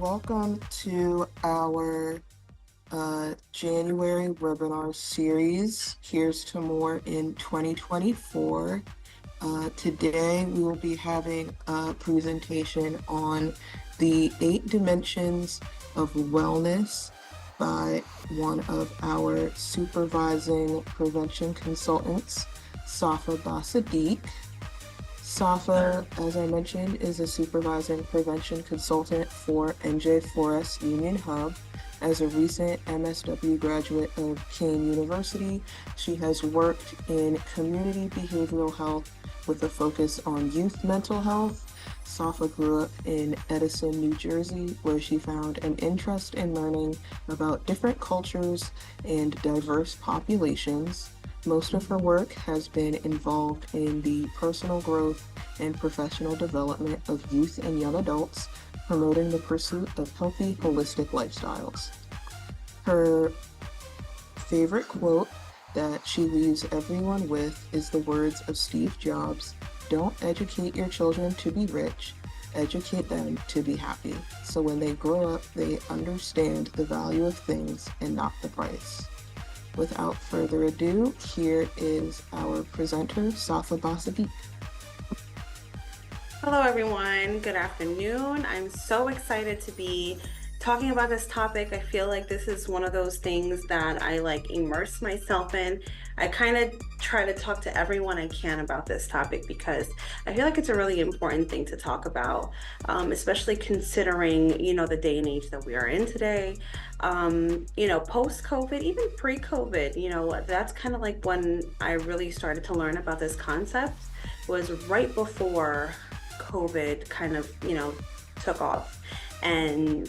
welcome to our January webinar series. Here's to more in 2024. Today we will be having a presentation on the 8 dimensions of wellness by one of our supervising prevention consultants, Safa Basidiq. Safa, as I mentioned, is a supervising prevention consultant for NJ4S Union Hub. As a recent MSW graduate of Kane University, she has worked in community behavioral health with a focus on youth mental health. Safa grew up in Edison, New Jersey, where she found an interest in learning about different cultures and diverse populations. Most of her work has been involved in the personal growth and professional development of youth and young adults, promoting the pursuit of healthy, holistic lifestyles. Her favorite quote that she leaves everyone with is the words of Steve Jobs: "Don't educate your children to be rich, educate them to be happy. So when they grow up, they understand the value of things and not the price." Without further ado, here is our presenter, Safa Basidiq. Hello everyone, good afternoon. I'm so excited to be talking about this topic. I feel like this is one of those things that I immerse myself in. I kind of try to talk to everyone I can about this topic because I feel like it's a really important thing to talk about, especially considering, the day and age that we are in today. Post-COVID, even pre-COVID, that's kind of like when I really started to learn about this concept. Was right before COVID kind of, took off. And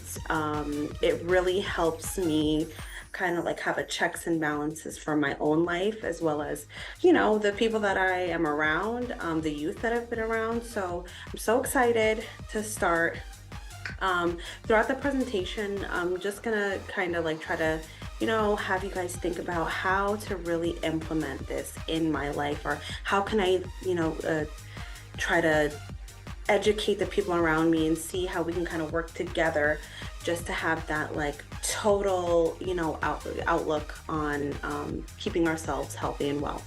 it really helps me kind of have a checks and balances for my own life, as well as, the people that I am around, the youth that I've been around. So I'm so excited to start. Throughout the presentation, I'm just gonna kind of try to, have you guys think about how to really implement this in my life, or how can I, try to educate the people around me and see how we can kind of work together just to have that total, outlook on keeping ourselves healthy and well.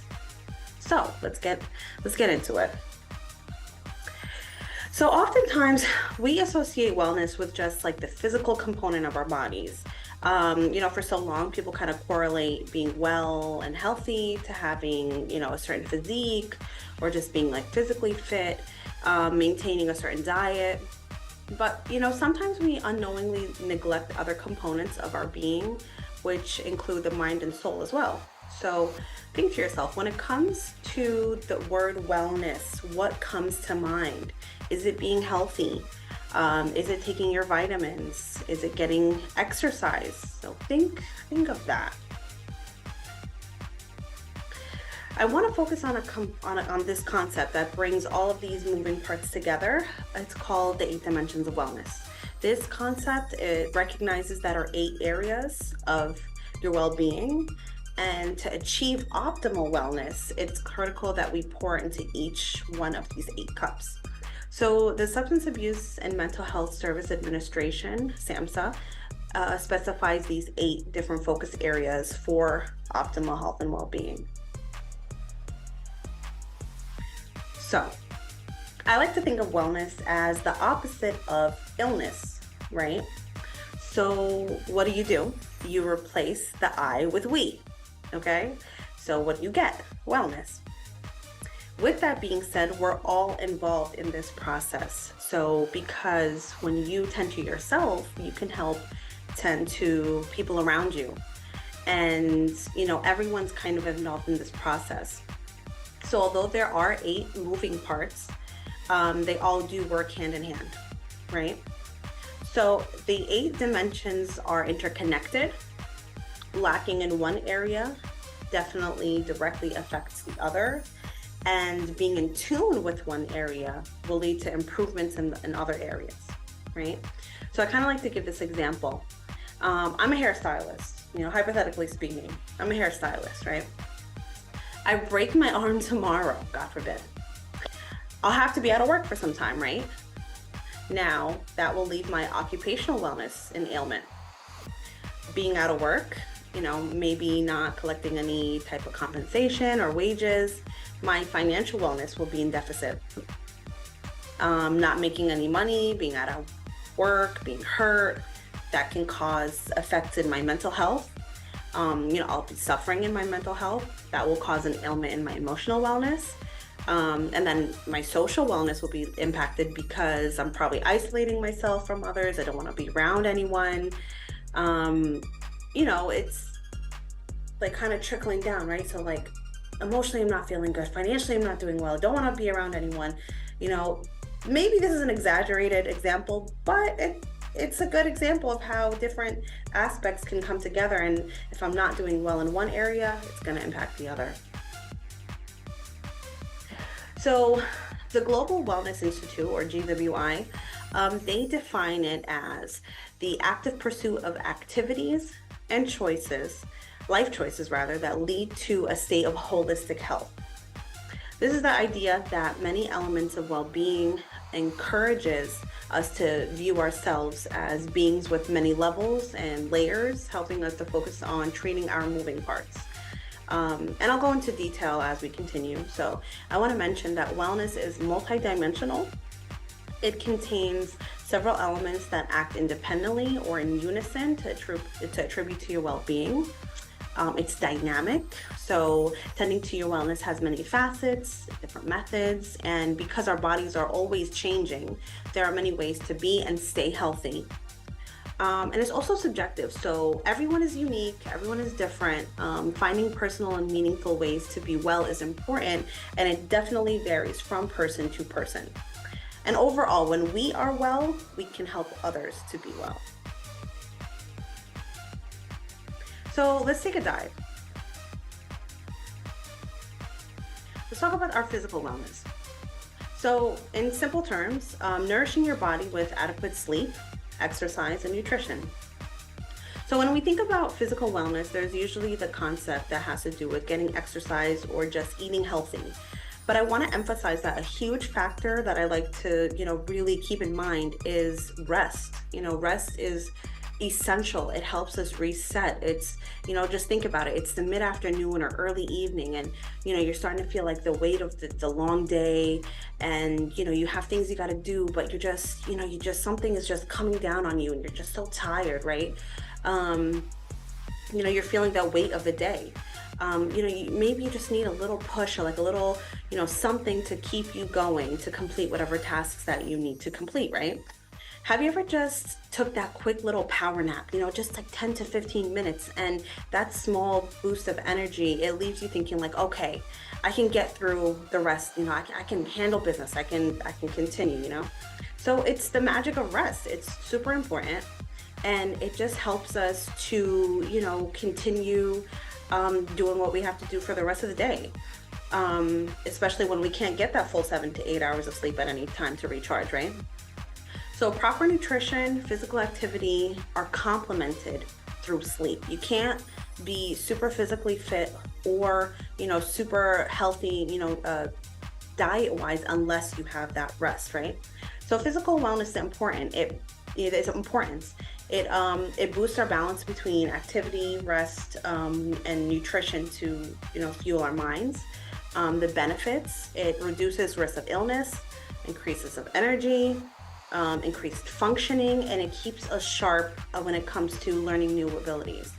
So let's get into it. So oftentimes we associate wellness with just the physical component of our bodies. For so long, people kind of correlate being well and healthy to having, a certain physique, or just being physically fit, maintaining a certain diet. But, sometimes we unknowingly neglect other components of our being, which include the mind and soul as well. So think to yourself, when it comes to the word wellness, what comes to mind? Is it being healthy? Is it taking your vitamins? Is it getting exercise? So think of that. I want to focus on this concept that brings all of these moving parts together. It's called the 8 dimensions of wellness. This concept, it recognizes that are 8 areas of your well-being. And to achieve optimal wellness, it's critical that we pour into each one of these 8 cups. So the Substance Abuse and Mental Health Service Administration, SAMHSA, specifies these 8 different focus areas for optimal health and well-being. So I like to think of wellness as the opposite of illness, right? So what do? You replace the I with we, okay? So what do you get? Wellness. With that being said, we're all involved in this process. So because when you tend to yourself, you can help tend to people around you. And, everyone's kind of involved in this process. So although there are 8 moving parts, they all do work hand in hand, right? So the 8 dimensions are interconnected. Lacking in one area definitely directly affects the other. And being in tune with one area will lead to improvements in other areas, right? So I kind of like to give this example. I'm a hairstylist, hypothetically speaking, I'm a hairstylist, right? I break my arm tomorrow, God forbid. I'll have to be out of work for some time, right? Now, that will leave my occupational wellness in ailment. Being out of work, maybe not collecting any type of compensation or wages, my financial wellness will be in deficit. Not making any money, being out of work, being hurt, that can cause effects in my mental health. I'll be suffering in my mental health. That will cause an ailment in my emotional wellness. And then my social wellness will be impacted because I'm probably isolating myself from others. I don't want to be around anyone. It's like kind of trickling down, right? So like emotionally, I'm not feeling good. Financially, I'm not doing well. Don't want to be around anyone. Maybe this is an exaggerated example, but it's a good example of how different aspects can come together. And if I'm not doing well in one area, it's going to impact the other. So the Global Wellness Institute, or GWI, they define it as the active pursuit of activities and choices, life choices rather, that lead to a state of holistic health. This is the idea that many elements of well-being encourages us to view ourselves as beings with many levels and layers, helping us to focus on treating our moving parts. And I'll go into detail as we continue. So I want to mention that wellness is multidimensional. It contains several elements that act independently or in unison to attribute to your well-being. It's dynamic, so tending to your wellness has many facets, different methods, and because our bodies are always changing, there are many ways to be and stay healthy. And it's also subjective, so everyone is unique, everyone is different. Finding personal and meaningful ways to be well is important, and it definitely varies from person to person. And overall, when we are well, we can help others to be well. So let's take a dive. Let's talk about our physical wellness. So in simple terms, nourishing your body with adequate sleep, exercise, and nutrition. So when we think about physical wellness, there's usually the concept that has to do with getting exercise or just eating healthy. But I want to emphasize that a huge factor that I like to, really keep in mind is rest. Rest is essential. It helps us reset. It's, just think about it. It's the mid-afternoon or early evening, and, you're starting to feel like the weight of the long day, and, you have things you got to do, but you're just, something is just coming down on you, and you're just so tired, right? You're feeling that weight of the day. Maybe you just need a little push or like a little, something to keep you going to complete whatever tasks that you need to complete, right? Have you ever just took that quick little power nap, just like 10 to 15 minutes, and that small boost of energy, it leaves you thinking like, okay, I can get through the rest, I can handle business, I can continue, So it's the magic of rest. It's super important, and it just helps us to, continue doing what we have to do for the rest of the day. Especially when we can't get that full 7 to 8 hours of sleep at any time to recharge, right? So proper nutrition, physical activity are complemented through sleep. You can't be super physically fit or, super healthy, diet-wise unless you have that rest, right? So physical wellness is important. It is importance. It boosts our balance between activity, rest, and nutrition to, fuel our minds. The benefits: it reduces risk of illness, increases of energy, increased functioning, and it keeps us sharp when it comes to learning new abilities.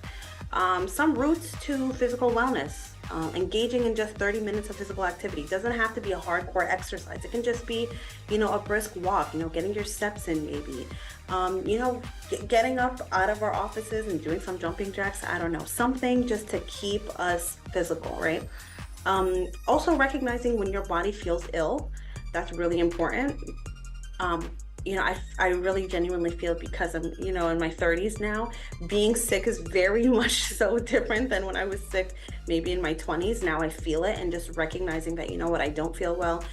Some routes to physical wellness: engaging in just 30 minutes of physical activity. It doesn't have to be a hardcore exercise. It can just be, a brisk walk, getting your steps in maybe. Getting up out of our offices and doing some jumping jacks. I don't know, something just to keep us physical, right? Also recognizing when your body feels ill. That's really important. I really genuinely feel, because I'm, in my 30s now, being sick is very much so different than when I was sick maybe in my 20s. Now I feel it, and just recognizing that, I don't feel well.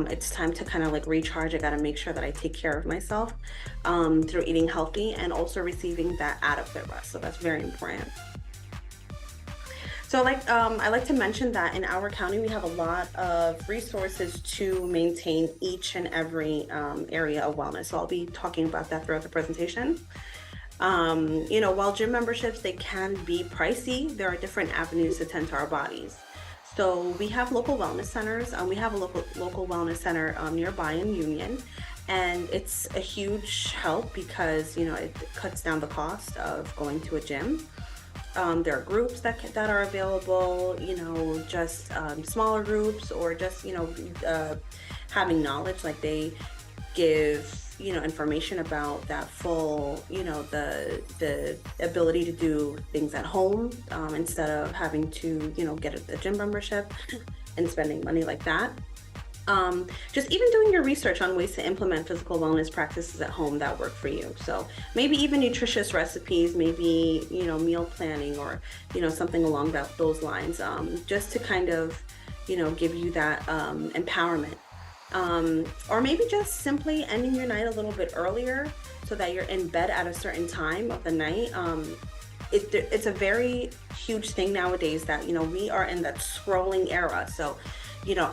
It's time to kind of like recharge. I got to make sure that I take care of myself through eating healthy and also receiving that adequate rest. So that's very important. So I like to mention that in our county we have a lot of resources to maintain each and every area of wellness. So I'll be talking about that throughout the presentation. While gym memberships, they can be pricey, there are different avenues to tend to our bodies. So we have local wellness centers. We have a local wellness center nearby in Union, and it's a huge help because it cuts down the cost of going to a gym. There are groups that are available, just smaller groups, or just having knowledge, like they give information about that full, the ability to do things at home, instead of having to get a gym membership and spending money like that. Just even doing your research on ways to implement physical wellness practices at home that work for you. So maybe even nutritious recipes, maybe meal planning, or something along those lines, just to kind of give you that empowerment. Or maybe just simply ending your night a little bit earlier so that you're in bed at a certain time of the night. It's a very huge thing nowadays that we are in that scrolling era. So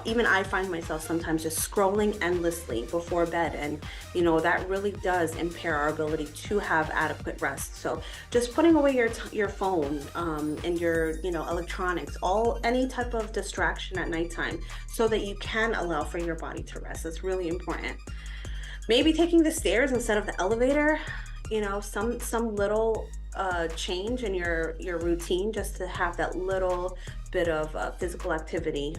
even I find myself sometimes just scrolling endlessly before bed, and that really does impair our ability to have adequate rest. So just putting away your phone, and your electronics, any type of distraction at nighttime, so that you can allow for your body to rest. That's really important. Maybe taking the stairs instead of the elevator. Some little change in your routine, just to have that little bit of physical activity.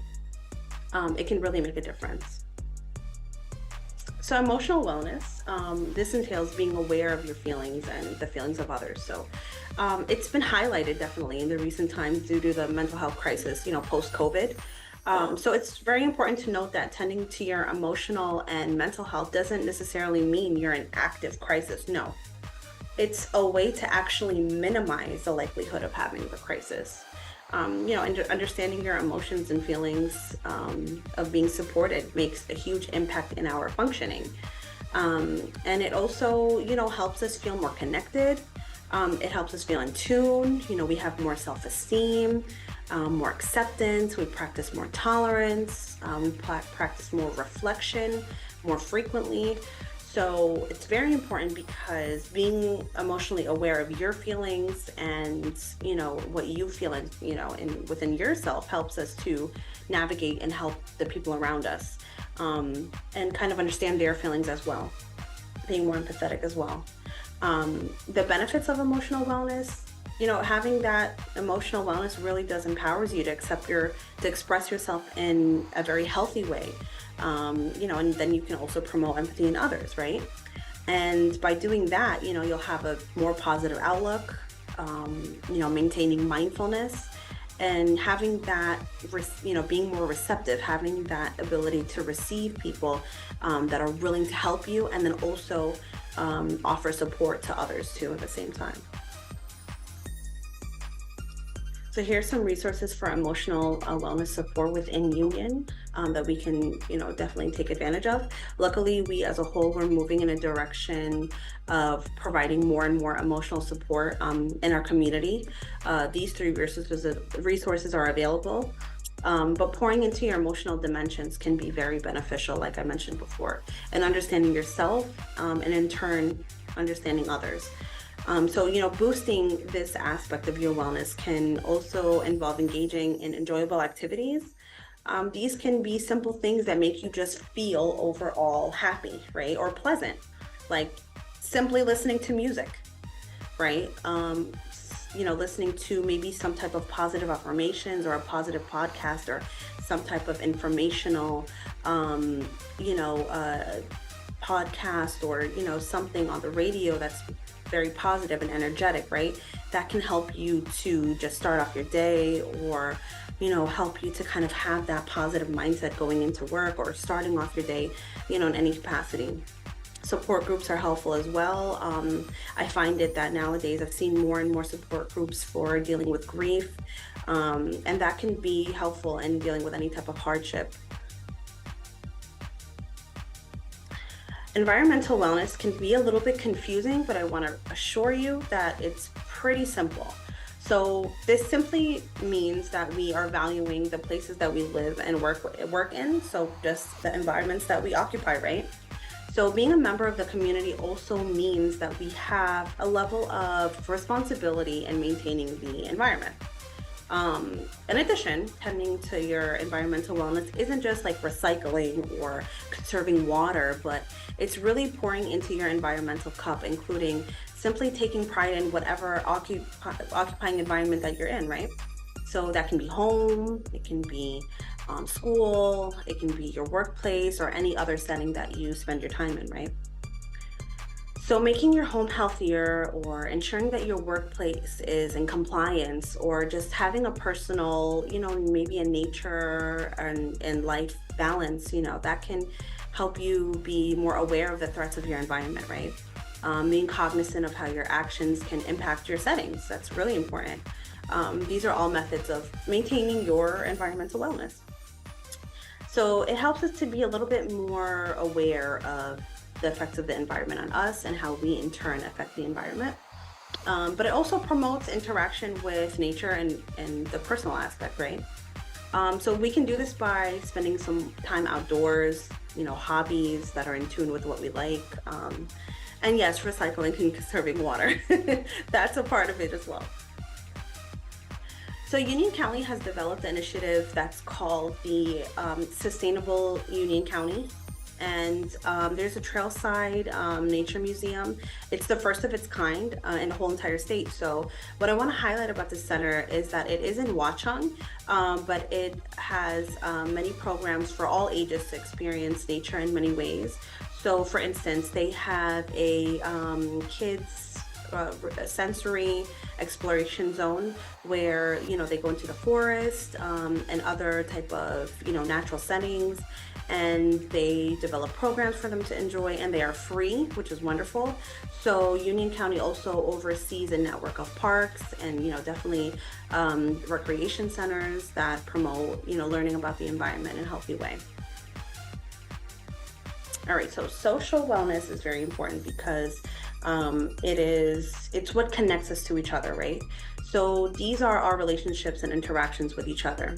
It can really make a difference. So emotional wellness, this entails being aware of your feelings and the feelings of others. So it's been highlighted definitely in the recent times due to the mental health crisis, post-COVID. So it's very important to note that tending to your emotional and mental health doesn't necessarily mean you're in active crisis. No, it's a way to actually minimize the likelihood of having the crisis. Understanding your emotions and feelings, of being supported, makes a huge impact in our functioning. And it also, helps us feel more connected. It helps us feel in tune. We have more self-esteem, more acceptance. We practice more tolerance. We practice more reflection more frequently. So it's very important, because being emotionally aware of your feelings and what you feel within yourself helps us to navigate and help the people around us, and kind of understand their feelings as well, being more empathetic as well. The benefits of emotional wellness, having that emotional wellness really does empowers you to express yourself in a very healthy way. And then you can also promote empathy in others, right? And by doing that, you'll have a more positive outlook, maintaining mindfulness, and having that, being more receptive, having that ability to receive people that are willing to help you, and then also offer support to others too at the same time. So here's some resources for emotional wellness support within Union, that we can, definitely take advantage of. Luckily, we as a whole, we're moving in a direction of providing more and more emotional support in our community. These three resources are available, but pouring into your emotional dimensions can be very beneficial, like I mentioned before, and understanding yourself, and in turn, understanding others. So, boosting this aspect of your wellness can also involve engaging in enjoyable activities. These can be simple things that make you just feel overall happy, right? Or pleasant, like simply listening to music, right? Listening to maybe some type of positive affirmations, or a positive podcast, or some type of informational, podcast, or, something on the radio that's very positive and energetic, right? That can help you to just start off your day, or help you to kind of have that positive mindset going into work, or starting off your day, in any capacity. Support groups are helpful as well. I find it that nowadays I've seen more and more support groups for dealing with grief, and that can be helpful in dealing with any type of hardship. Environmental wellness can be a little bit confusing, but I want to assure you that it's pretty simple. So this simply means that we are valuing the places that we live and work in. So just the environments that we occupy, right? So being a member of the community also means that we have a level of responsibility in maintaining the environment. In addition, tending to your environmental wellness isn't just like recycling or conserving water, but it's really pouring into your environmental cup, including simply taking pride in whatever occupying environment that you're in, right? So that can be home, it can be school, it can be your workplace, or any other setting that you spend your time in, right? So making your home healthier, or ensuring that your workplace is in compliance, or just having a personal, maybe a nature and life balance, that can help you be more aware of the threats of your environment, right? Being cognizant of how your actions can impact your settings. That's really important. These are all methods of maintaining your environmental wellness. So it helps us to be a little bit more aware of the effects of the environment on us and how we in turn affect the environment. But it also promotes interaction with nature and the personal aspect, right? So we can do this by spending some time outdoors, hobbies that are in tune with what we like. And yes, recycling and conserving water. That's a part of it as well. So Union County has developed an initiative that's called the Sustainable Union County. And there's a trailside nature museum. It's the first of its kind in the whole entire state. So what I want to highlight about the center is that it is in Watchung, but it has many programs for all ages to experience nature in many ways. So for instance, they have a kids sensory exploration zone where they go into the forest and other type of natural settings, and they develop programs for them to enjoy, and they are free, which is wonderful. So Union County also oversees a network of parks and definitely recreation centers that promote learning about the environment in a healthy way. All right, so social wellness is very important because it's what connects us to each other, right? So these are our relationships and interactions with each other.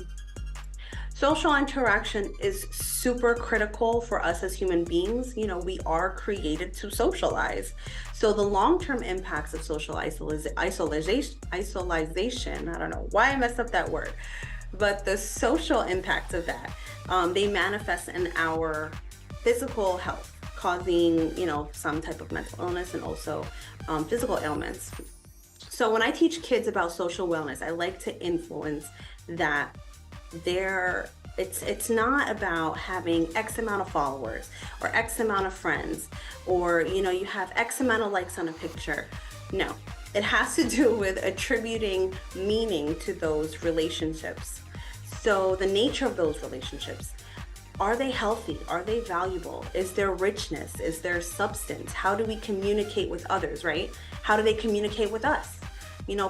Social interaction is super critical for us as human beings. We are created to socialize. So the long-term impacts of social isolation, I don't know why I messed up that word, but the social impacts of that, they manifest in our physical health, causing, some type of mental illness and also physical ailments. So when I teach kids about social wellness, I like to influence that it's not about having X amount of followers or X amount of friends, or you have X amount of likes on a picture. No, it has to do with attributing meaning to those relationships. So the nature of those relationships, are they healthy? Are they valuable? Is there richness? Is there substance? How do we communicate with others, right? How do they communicate with us?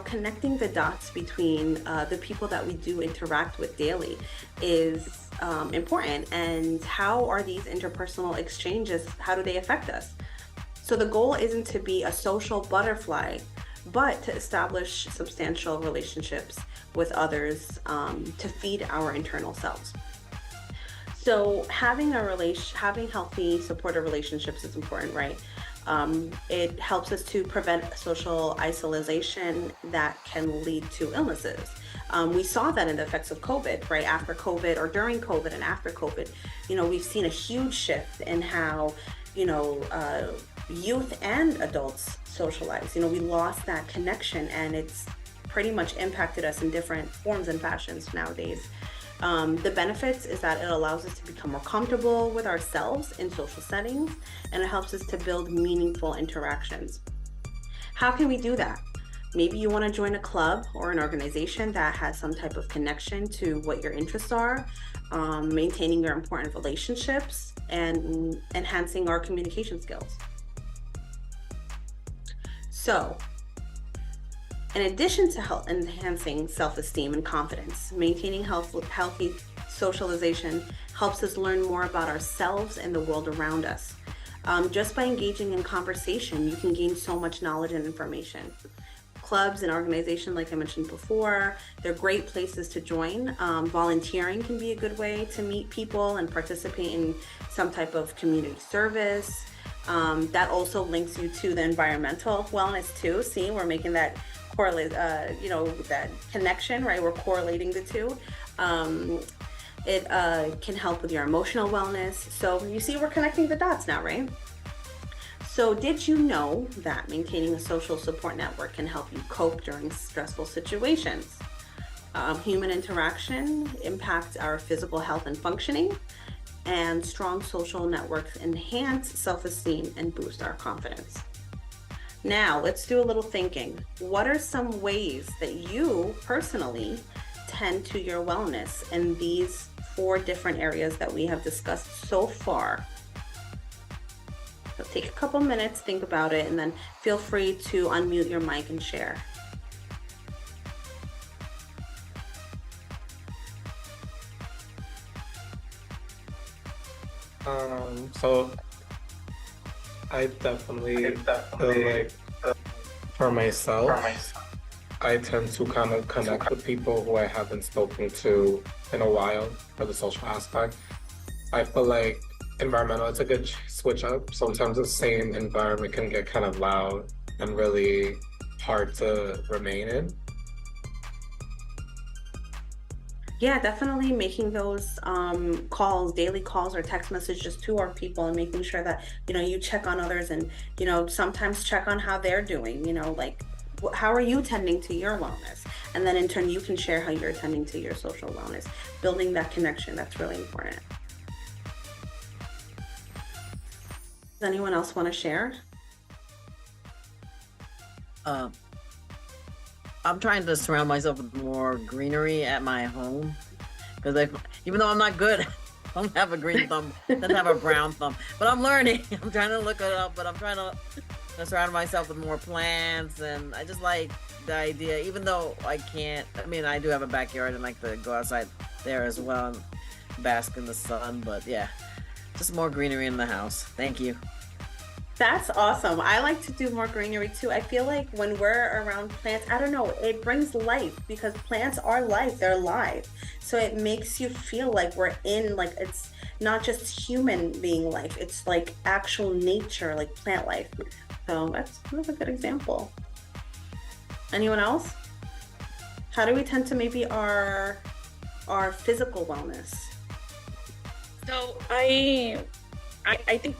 Connecting the dots between the people that we do interact with daily is important. And how are these interpersonal exchanges, how do they affect us? So the goal isn't to be a social butterfly, but to establish substantial relationships with others to feed our internal selves. So having healthy, supportive relationships is important, right? It helps us to prevent social isolation that can lead to illnesses. We saw that in the effects of COVID, right? After COVID, or during COVID and after COVID, we've seen a huge shift in how, youth and adults socialize. We lost that connection, and it's pretty much impacted us in different forms and fashions nowadays. The benefits is that it allows us to become more comfortable with ourselves in social settings, and it helps us to build meaningful interactions. How can we do that? Maybe you want to join a club or an organization that has some type of connection to what your interests are, maintaining your important relationships, and enhancing our communication skills. So, in addition to enhancing self-esteem and confidence, maintaining healthy socialization helps us learn more about ourselves and the world around us. Just by engaging in conversation, you can gain so much knowledge and information. clubs and organizations, like I mentioned before, they're great places to join. Volunteering can be a good way to meet people and participate in some type of community service. That also links you to the environmental wellness too. See, we're making that correlate, that connection, right? We're correlating the two. It can help with your emotional wellness. So you see, we're connecting the dots now, right? So did you know that maintaining a social support network can help you cope during stressful situations? Human interaction impacts our physical health and functioning, and strong social networks enhance self-esteem and boost our confidence. Now, let's do a little thinking. What are some ways that you personally tend to your wellness in these 4 different areas that we have discussed so far? So take a couple minutes, think about it, and then feel free to unmute your mic and share. So I definitely feel like for myself, I tend to kind of connect with people who I haven't spoken to in a while for the social aspect. I feel like environmental, it's a good switch up. Sometimes the same environment can get kind of loud and really hard to remain in. Yeah, definitely making those calls, daily calls or text messages to our people, and making sure that, you check on others, and, sometimes check on how they're doing, like, how are you tending to your wellness? And then in turn, you can share how you're tending to your social wellness. Building that connection, that's really important. Does anyone else want to share? I'm trying to surround myself with more greenery at my home, because even though I'm not good, I don't have a green thumb, don't have a brown thumb, but I'm learning. I'm trying to look it up, but I'm trying to surround myself with more plants, and I just like the idea, even though I do have a backyard and like to go outside there as well and bask in the sun, but yeah, just more greenery in the house. Thank you. That's awesome. I like to do more greenery too. I feel like when we're around plants, I don't know, it brings life, because plants are life, they're live. So it makes you feel like we're in, like, it's not just human being life, it's like actual nature, like plant life. So that's a good example. Anyone else? How do we tend to maybe our physical wellness? So I think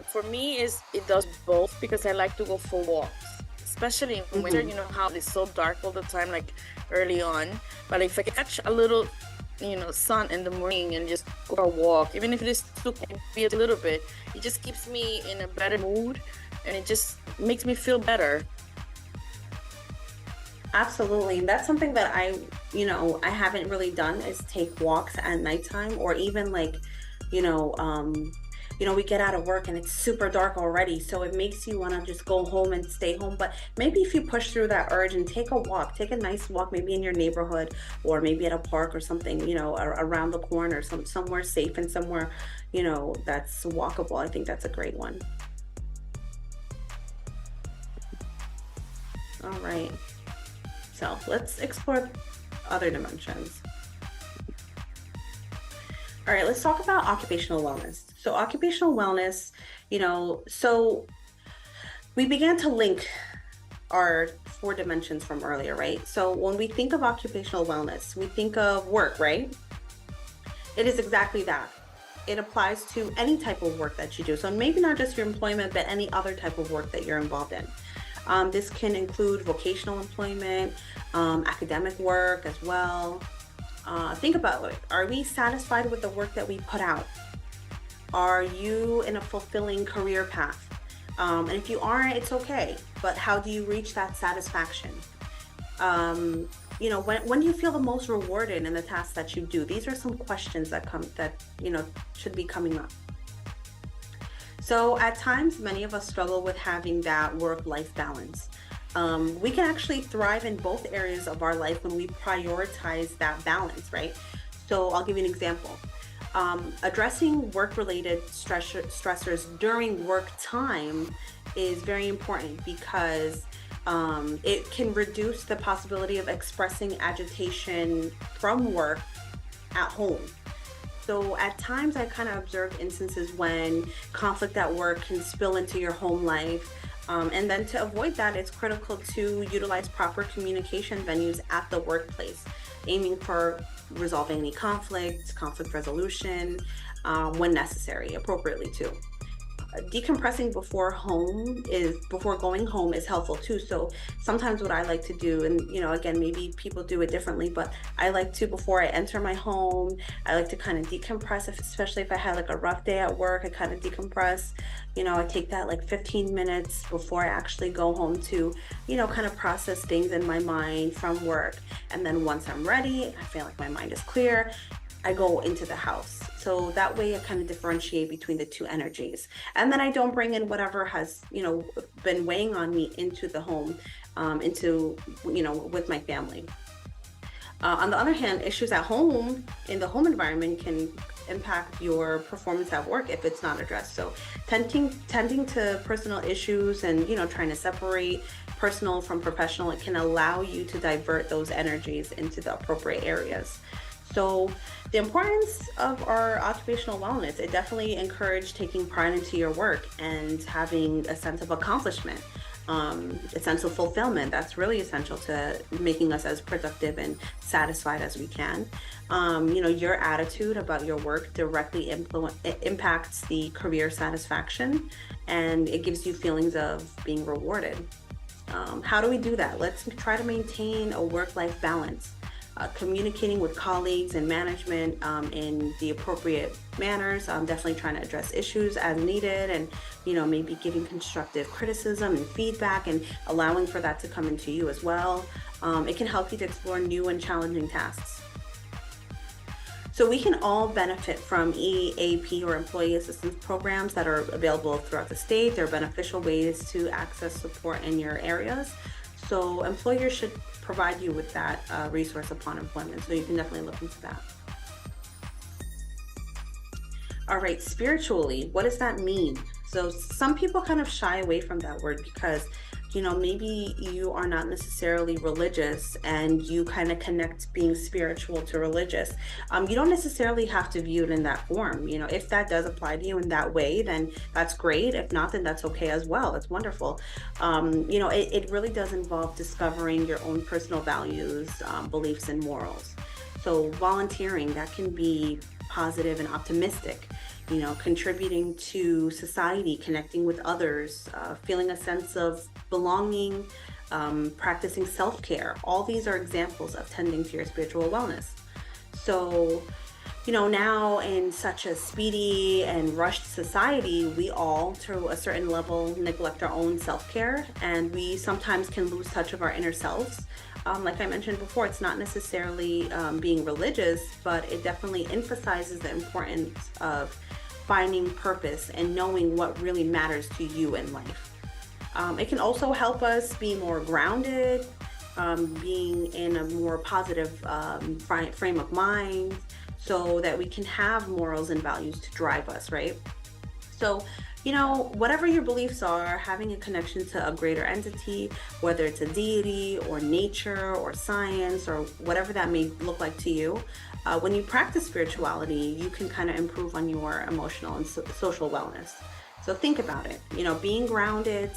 for me it does both, because I like to go for walks, especially in winter. You know how it's so dark all the time, like early on. But if I catch a little, sun in the morning and just go for a walk, even if it is too be a little bit, it just keeps me in a better mood, and it just makes me feel better. Absolutely. That's something that I haven't really done, is take walks at nighttime, or even like, we get out of work and it's super dark already, so it makes you want to just go home and stay home. But maybe if you push through that urge and take a walk, take a nice walk, maybe in your neighborhood, or maybe at a park or something, around the corner, somewhere safe and somewhere, that's walkable. I think that's a great one. All right. So let's explore other dimensions. All right, let's talk about occupational wellness. So occupational wellness, so we began to link our 4 dimensions from earlier, right? So when we think of occupational wellness, we think of work, right? It is exactly that. It applies to any type of work that you do. So maybe not just your employment, but any other type of work that you're involved in. This can include vocational employment, academic work as well. Think about it. Are we satisfied with the work that we put out? Are you in a fulfilling career path? And if you aren't, it's okay. But how do you reach that satisfaction? When do you feel the most rewarded in the tasks that you do? These are some questions that should be coming up. So at times, many of us struggle with having that work-life balance. We can actually thrive in both areas of our life when we prioritize that balance, right? So I'll give you an example. Addressing work-related stressors during work time is very important, because It can reduce the possibility of expressing agitation from work at home. So at times I kind of observed instances when conflict at work can spill into your home life. And then to avoid that, it's critical to utilize proper communication venues at the workplace, aiming for resolving any conflict resolution, when necessary, appropriately too. Decompressing before going home is helpful too. So sometimes what I like to do, and again, maybe people do it differently, but I like to, before I enter my home, I like to kind of decompress, especially if I had like a rough day at work. I kind of decompress. I take that like 15 minutes before I actually go home to kind of process things in my mind from work. And then once I'm ready, I feel like my mind is clear, I go into the house. So that way I kind of differentiate between the two energies. And then I don't bring in whatever has, been weighing on me into the home, with my family. On the other hand, issues at home, in the home environment, can impact your performance at work if it's not addressed. So tending to personal issues and, trying to separate personal from professional, it can allow you to divert those energies into the appropriate areas. So the importance of our occupational wellness, it definitely encourages taking pride into your work and having a sense of accomplishment, a sense of fulfillment. That's really essential to making us as productive and satisfied as we can. Your attitude about your work directly impacts the career satisfaction, and it gives you feelings of being rewarded. How do we do that? Let's try to maintain a work-life balance. Communicating with colleagues and management in the appropriate manners, definitely trying to address issues as needed, and maybe giving constructive criticism and feedback and allowing for that to come into you as well. It can help you to explore new and challenging tasks. So we can all benefit from EAP or employee assistance programs that are available throughout the state. They're beneficial ways to access support in your areas. So employers should provide you with that resource upon employment. So you can definitely look into that. All right, spiritually, what does that mean? So some people kind of shy away from that word because, maybe you are not necessarily religious and you kind of connect being spiritual to religious. You don't necessarily have to view it in that form. If that does apply to you in that way, then that's great. If not, then that's okay as well. It's wonderful. It really does involve discovering your own personal values, beliefs, and morals. So volunteering, that can be positive and optimistic. Contributing to society, connecting with others, feeling a sense of belonging, practicing self-care. All these are examples of tending to your spiritual wellness. So, now in such a speedy and rushed society, we all, to a certain level, neglect our own self-care, and we sometimes can lose touch of our inner selves. Like I mentioned before, it's not necessarily being religious, but it definitely emphasizes the importance of finding purpose and knowing what really matters to you in life. It can also help us be more grounded, being in a more positive frame of mind, so that we can have morals and values to drive us, right? So, whatever your beliefs are, having a connection to a greater entity, whether it's a deity or nature or science or whatever that may look like to you, when you practice spirituality, you can kind of improve on your emotional and social wellness. So think about it, being grounded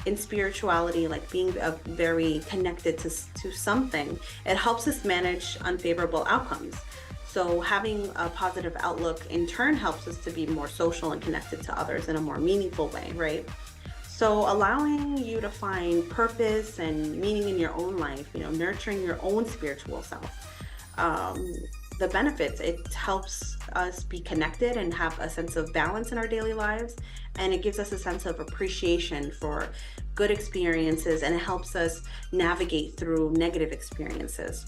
in spirituality, like being very connected to something, it helps us manage unfavorable outcomes. So having a positive outlook in turn helps us to be more social and connected to others in a more meaningful way, right? So allowing you to find purpose and meaning in your own life, nurturing your own spiritual self. The benefits, it helps us be connected and have a sense of balance in our daily lives, and it gives us a sense of appreciation for good experiences, and it helps us navigate through negative experiences.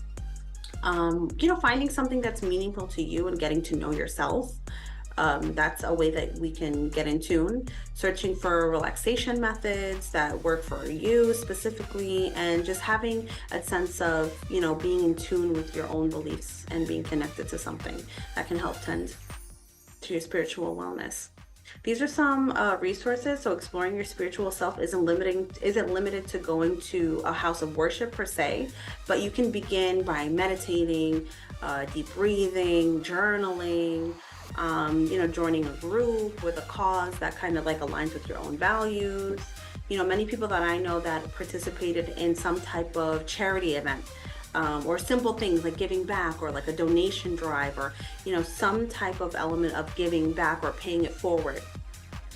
Finding something that's meaningful to you and getting to know yourself. That's a way that we can get in tune. Searching for relaxation methods that work for you specifically, and just having a sense of, being in tune with your own beliefs and being connected to something that can help tend to your spiritual wellness. These are some resources. So exploring your spiritual self isn't limited to going to a house of worship per se, but you can begin by meditating, deep breathing, journaling, joining a group with a cause that kind of like aligns with your own values. Many people that I know that participated in some type of charity event, or simple things like giving back, or like a donation drive, or some type of element of giving back or paying it forward.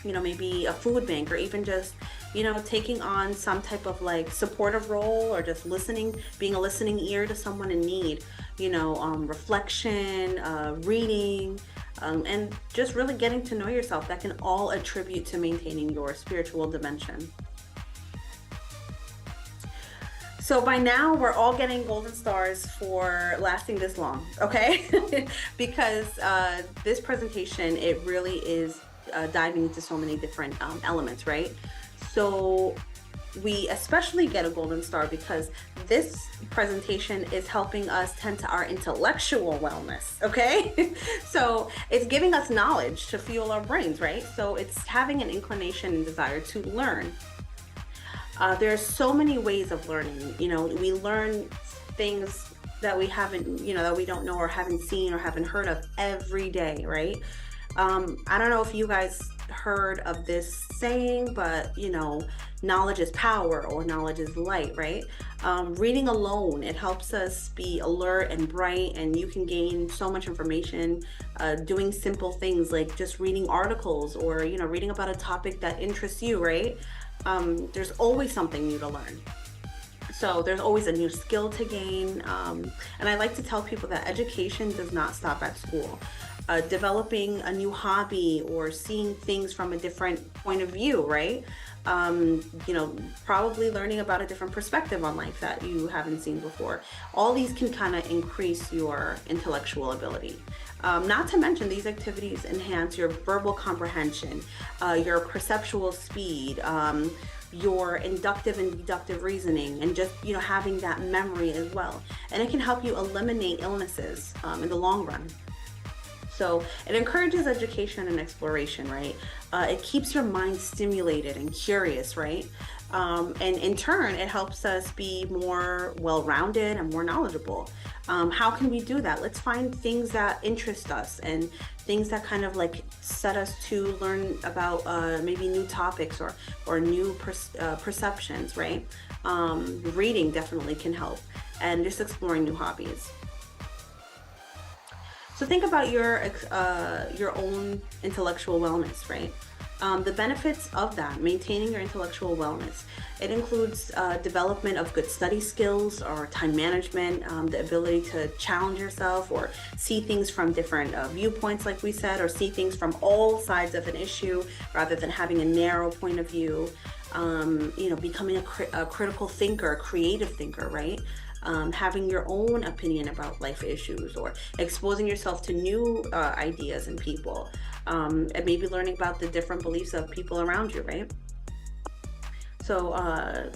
Maybe a food bank, or even just taking on some type of like supportive role, or just listening, being a listening ear to someone in need. Reflection, reading, and just really getting to know yourself. That can all attribute to maintaining your spiritual dimension. So by now we're all getting golden stars for lasting this long, okay? Because this presentation, it really is diving into so many different elements, right? So we especially get a golden star because this presentation is helping us tend to our intellectual wellness, okay? So it's giving us knowledge to fuel our brains, right? So it's having an inclination and desire to learn. There's so many ways of learning. We learn things that we haven't, that we don't know or haven't seen or haven't heard of every day, right? I don't know if you guys heard of this saying, but knowledge is power, or knowledge is light, right? Reading alone, it helps us be alert and bright, and you can gain so much information doing simple things like just reading articles, or reading about a topic that interests you, right? There's always something new to learn. So there's always a new skill to gain. And I like to tell people that education does not stop at school. Developing a new hobby, or seeing things from a different point of view, right? Probably learning about a different perspective on life that you haven't seen before. All these can kind of increase your intellectual ability. Not to mention, these activities enhance your verbal comprehension, your perceptual speed, your inductive and deductive reasoning, and just having that memory as well. And it can help you eliminate illnesses in the long run. So it encourages education and exploration, right? It keeps your mind stimulated and curious, right? And in turn, it helps us be more well-rounded and more knowledgeable. How can we do that? Let's find things that interest us, and things that kind of like set us to learn about maybe new topics, or new perceptions, right? Reading definitely can help, and just exploring new hobbies. So think about your own intellectual wellness, right? The benefits of that, maintaining your intellectual wellness. It includes development of good study skills, or time management, the ability to challenge yourself, or see things from different viewpoints, like we said, or see things from all sides of an issue rather than having a narrow point of view. Becoming a critical thinker, a creative thinker, right? Having your own opinion about life issues, or exposing yourself to new ideas and people, and maybe learning about the different beliefs of people around you, right? So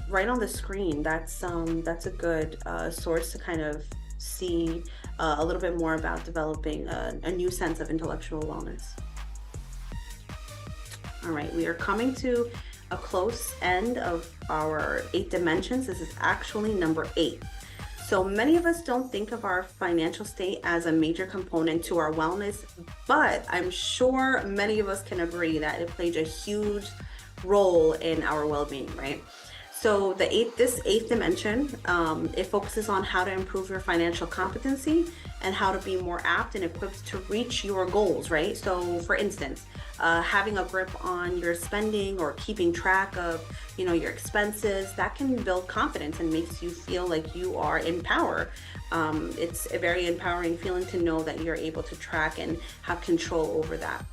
right on the screen, that's a good source to kind of see a little bit more about developing a new sense of intellectual wellness. All right, we are coming to a close end of our 8 dimensions. This is actually number 8. So many of us don't think of our financial state as a major component to our wellness, but I'm sure many of us can agree that it plays a huge role in our well-being, right? So this eighth dimension, it focuses on how to improve your financial competency and how to be more apt and equipped to reach your goals, right? So for instance, having a grip on your spending, or keeping track of, your expenses, that can build confidence and makes you feel like you are in power. It's a very empowering feeling to know that you're able to track and have control over that.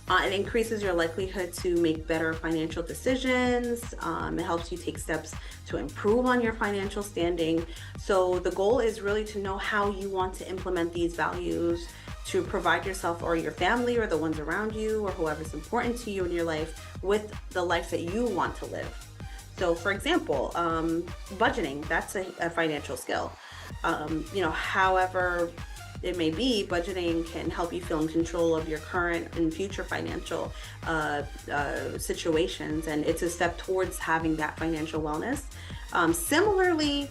It increases your likelihood to make better financial decisions. It helps you take steps to improve on your financial standing. So the goal is really to know how you want to implement these values to provide yourself or your family or the ones around you or whoever's important to you in your life with the life that you want to live. So for example, budgeting, that's a financial skill. However, it may be, budgeting can help you feel in control of your current and future financial situations, and it's a step towards having that financial wellness. Similarly,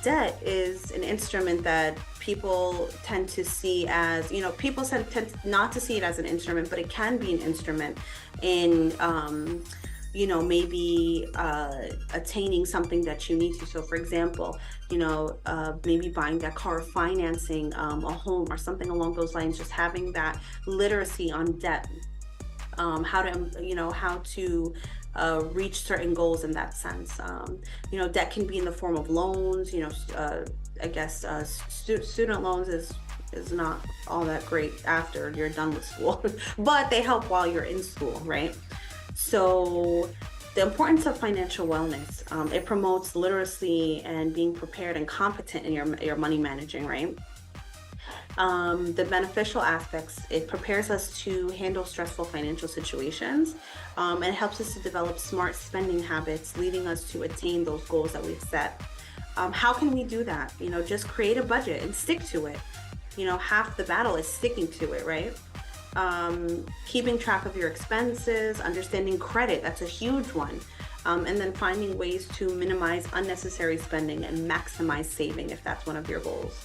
debt is an instrument that people tend to see as, people tend not to see it as an instrument, but it can be an instrument in maybe attaining something that you need to. So for example, maybe buying that car, or financing a home or something along those lines, just having that literacy on debt, how to reach certain goals in that sense. Debt can be in the form of loans. I guess student loans is not all that great after you're done with school, but they help while you're in school, right? So the importance of financial wellness, it promotes literacy and being prepared and competent in your money managing, right? The beneficial aspects, it prepares us to handle stressful financial situations, and it helps us to develop smart spending habits, leading us to attain those goals that we've set. How can we do that? Just create a budget and stick to it. Half the battle is sticking to it, right? Keeping track of your expenses, understanding credit, that's a huge one. And then finding ways to minimize unnecessary spending and maximize saving if that's one of your goals.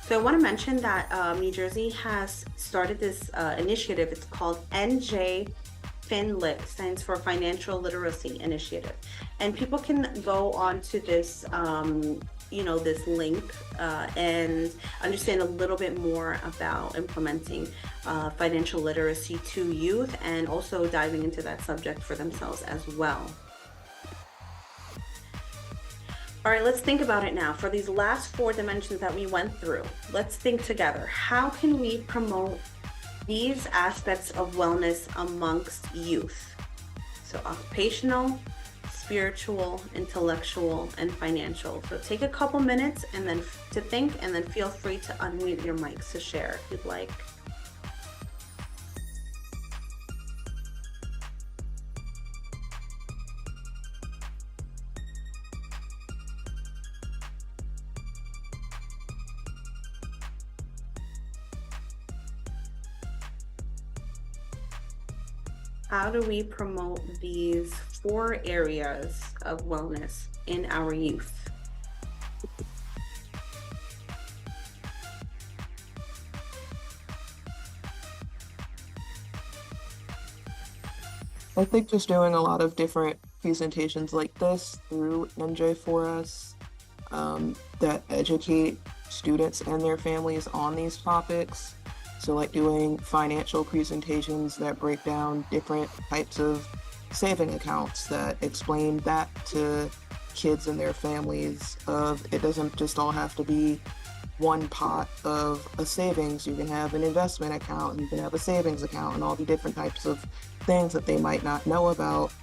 So I want to mention that New Jersey has started this initiative. It's called NJ4S, stands for Financial Literacy Initiative. And people can go onto this this link and understand a little bit more about implementing financial literacy to youth, and also diving into that subject for themselves as well. All right, let's think about it now. For these last 4 dimensions that we went through, let's think together. How can we promote these aspects of wellness amongst youth? So occupational, spiritual, intellectual, and financial. So take a couple minutes and then to think, and then feel free to unmute your mics to share if you'd like. How do we promote these 4 areas of wellness in our youth? I think just doing a lot of different presentations like this through NJ4S that educate students and their families on these topics. So like doing financial presentations that break down different types of saving accounts, that explain that to kids and their families of it doesn't just all have to be one pot of a savings. You can have an investment account, and you can have a savings account, and all the different types of things that they might not know about.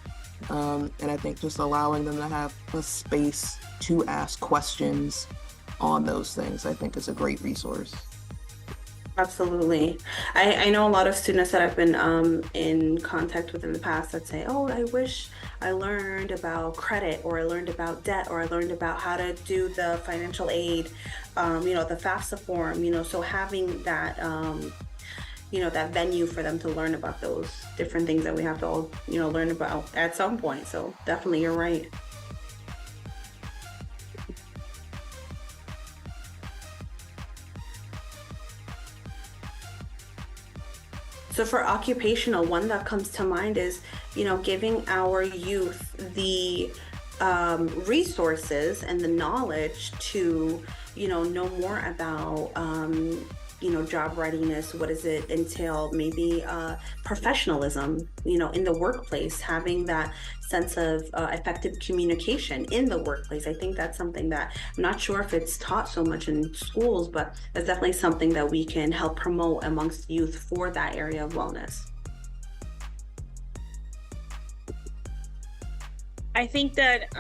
And I think just allowing them to have a space to ask questions on those things, I think is a great resource. Absolutely. I know a lot of students that I've been in contact with in the past that say, oh, I wish I learned about credit, or I learned about debt, or I learned about how to do the financial aid, the FAFSA form, so having that, that venue for them to learn about those different things that we have to all, learn about at some point. So definitely, you're right. So for occupational, one that comes to mind is, giving our youth the resources and the knowledge to, know more about, job readiness. What does it entail? Maybe professionalism, in the workplace, having that sense of effective communication in the workplace. I think that's something that I'm not sure if it's taught so much in schools, but that's definitely something that we can help promote amongst youth for that area of wellness. I think that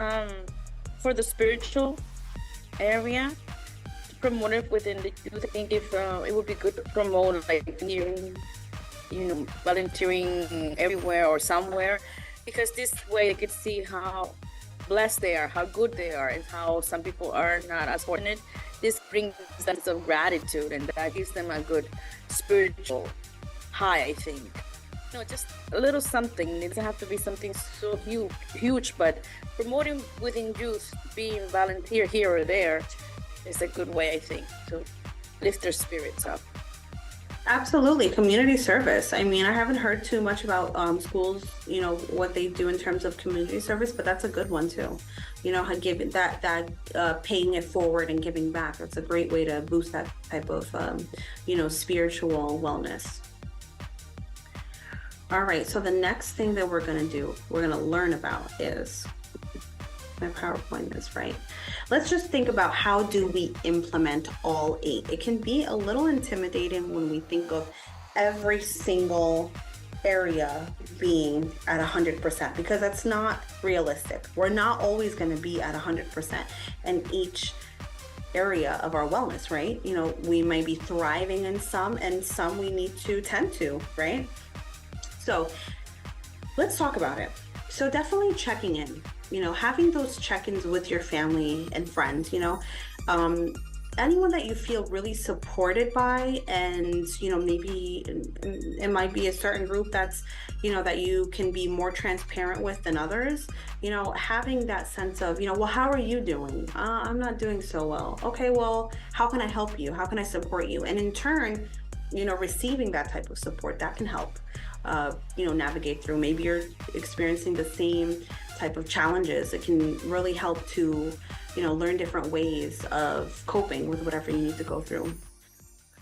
for the spiritual area, to promote it within the youth, I think if it would be good to promote like volunteering everywhere or somewhere, because this way they could see how blessed they are, how good they are, and how some people are not as fortunate. this brings a sense of gratitude, and that gives them a good spiritual high, I think. Just a little something. It doesn't have to be something so huge, but promoting within youth, being volunteer here or there is a good way, I think, to lift their spirits up. Absolutely. Community service. I mean, I haven't heard too much about schools, what they do in terms of community service, but that's a good one too. How giving that paying it forward and giving back. That's a great way to boost that type of, spiritual wellness. All right. So the next thing that we're going to learn about is, my PowerPoint is right. Let's just think about how do we implement all 8. It can be a little intimidating when we think of every single area being at 100%, because that's not realistic. We're not always going to be at 100% in each area of our wellness, right? We might be thriving in some, and some we need to tend to, right? So let's talk about it. So definitely checking in, having those check-ins with your family and friends, anyone that you feel really supported by, and, maybe it might be a certain group that's, that you can be more transparent with than others, having that sense of, well, how are you doing? I'm not doing so well. Okay, well, how can I help you? How can I support you? And in turn, receiving that type of support, that can help, navigate through. Maybe you're experiencing the same type of challenges. It can really help to, learn different ways of coping with whatever you need to go through.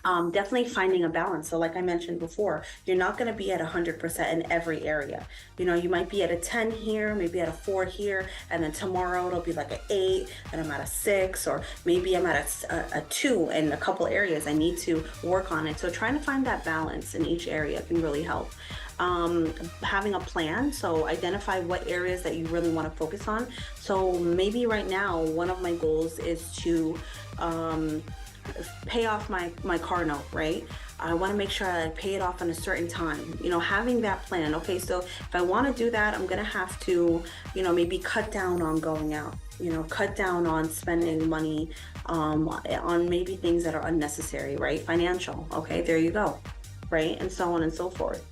Definitely finding a balance. So like I mentioned before, you're not going to be at 100% in every area. You might be at a 10 here, maybe at a 4 here, and then tomorrow it'll be like an 8, and I'm at a 6, or maybe I'm at a 2 in a couple areas. I need to work on it. So trying to find that balance in each area can really help. Having a plan, so identify what areas that you really want to focus on. So maybe right now, one of my goals is to pay off my car note, right? I want to make sure I pay it off in a certain time, having that plan. Okay, so if I want to do that, I'm going to have to, maybe cut down on going out, cut down on spending money on maybe things that are unnecessary, right? Financial. Okay, there you go, right? And so on and so forth.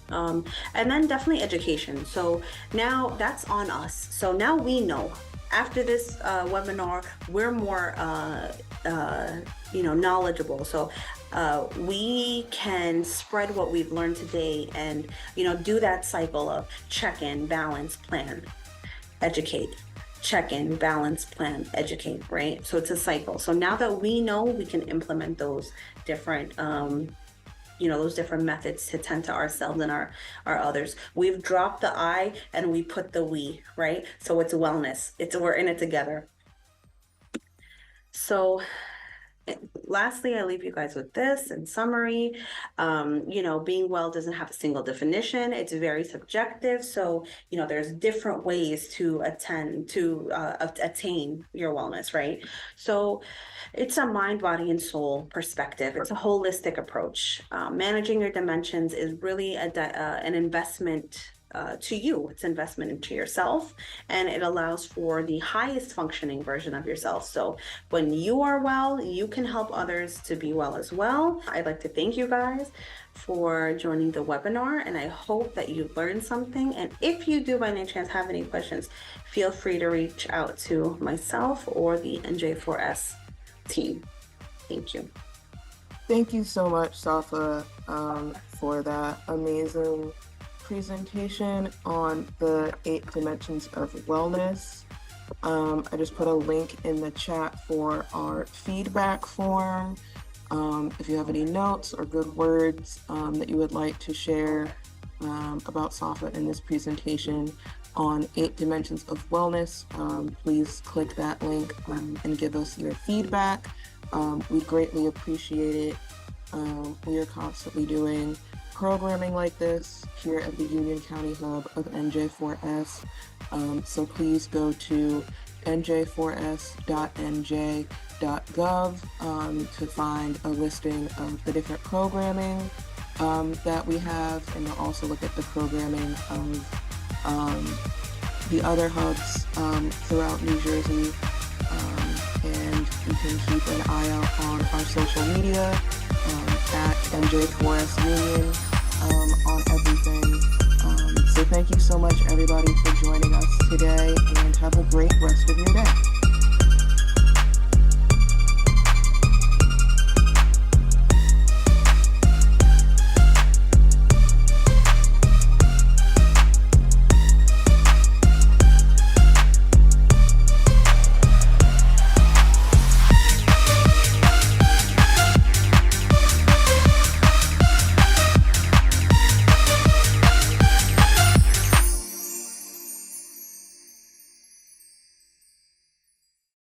And then definitely education. So now that's on us. So now we know, after this webinar, we're more knowledgeable. So we can spread what we've learned today, and do that cycle of check-in, balance, plan, educate, check-in, balance, plan, educate, right? So it's a cycle. So now that we know, we can implement those different those different methods to tend to ourselves and our others. We've dropped the I and we put the we, right? So it's wellness. We're in it together. So lastly, I leave you guys with this in summary. Being well doesn't have a single definition. It's very subjective. So, there's different ways to attain your wellness, right? So it's a mind, body, and soul perspective. It's a holistic approach. Managing your dimensions is really an investment to you. It's investment into yourself, and it allows for the highest functioning version of yourself. So when you are well, you can help others to be well as well. I'd like to thank you guys for joining the webinar, and I hope that you learned something. And if you do by any chance have any questions, feel free to reach out to myself or the NJ4S team. Thank you. Thank you so much, Safa, for that amazing presentation on the 8 dimensions of wellness. I just put a link in the chat for our feedback form. If you have any notes or good words that you would like to share about Safa in this presentation on 8 dimensions of wellness, please click that link and give us your feedback. We'd greatly appreciate it. We are constantly doing programming like this here at the Union County Hub of NJ4S. So please go to nj4s.nj.gov to find a listing of the different programming that we have, and you'll also look at the programming of the other hubs throughout New Jersey, and you can keep an eye out on our social media at NJ4S Union on everything. So thank you so much, everybody, for joining us today, and have a great rest of your day.